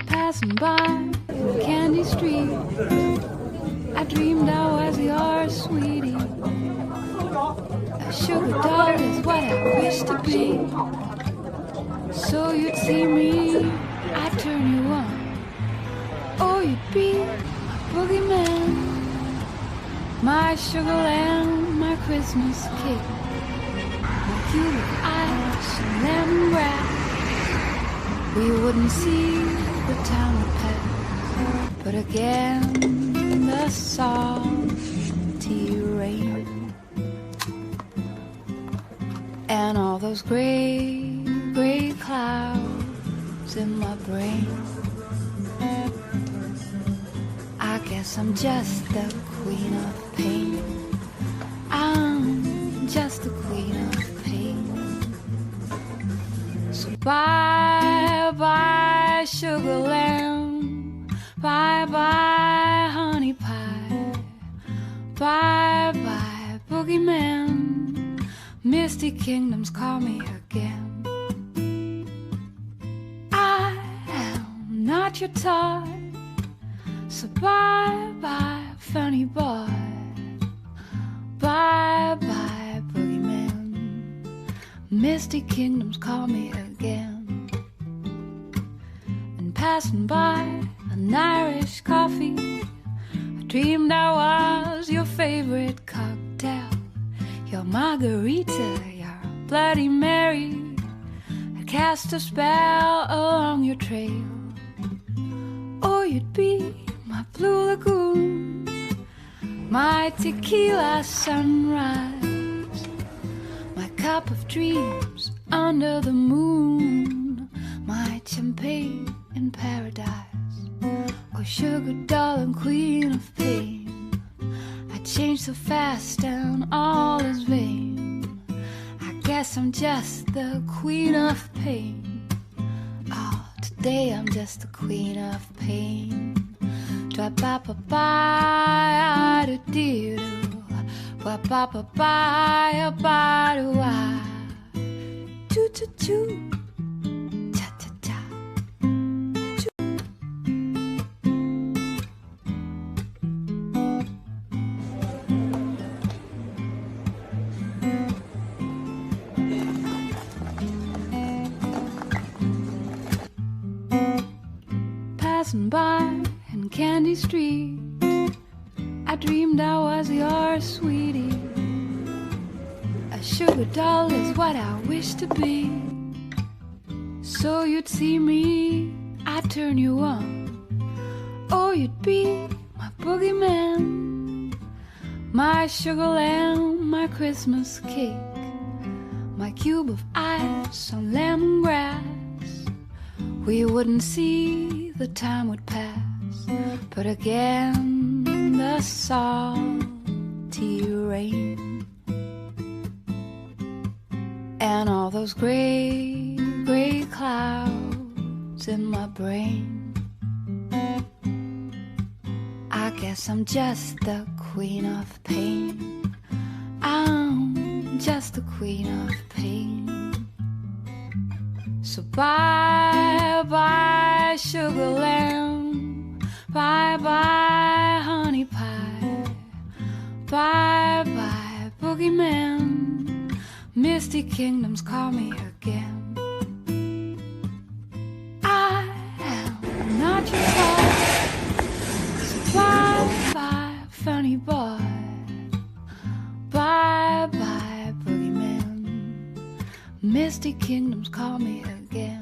Passing by Candy Street, I dreamed I was your sweetie. A sugar doll is what I wish to be. So you'd see me, I'd turn you on. Or you'd be my boogeyman, my sugar lamb, my Christmas cake, my cube of ice and lemongrass. We wouldn't see the time would pass, but again the salty rain and all those gray, gray clouds in my brain. I guess I'm just the queen of pain. I'm just the queen of pain. So bye bye sugar lamb, bye bye honey pie, bye bye boogeyman, misty kingdoms call me again. I am not your toy, so bye bye funny boy, bye bye boogeyman, misty kingdoms call me again. And passing by an Irish coffee, I dreamed I was your favorite cocktail, your margarita, your Bloody Mary. I cast a spell along your trail. Or you'd be my blue lagoon, my tequila sunrise, my cup of dreams under the moon, my champagne in paradise. Oh sugar doll and queen of pain, I change so fast and all is vain. I guess I'm just the queen of pain. Oh, today I'm just the queen of pain. Ba ba ba ba da dee doo, ba ba ba ba ba do ah, choo choo choo, cha cha cha. Passing by in Candy Street, I dreamed I was your sweetie. A sugar doll is what I wish to be. So you'd see me, I'd turn you on. Or you'd be my boogeyman, my sugar lamb, my Christmas cake, my cube of ice on lemongrass. We wouldn't see the time would pass, but again the salty rain and all those gray, gray clouds in my brain. I guess I'm just the queen of pain. I'm just the queen of pain. So bye bye sugar lamb, bye bye honey pie, bye bye boogeyman, misty kingdoms call me again. I am not your toy, so bye bye funny boy, bye bye boogeyman, misty kingdoms call me again.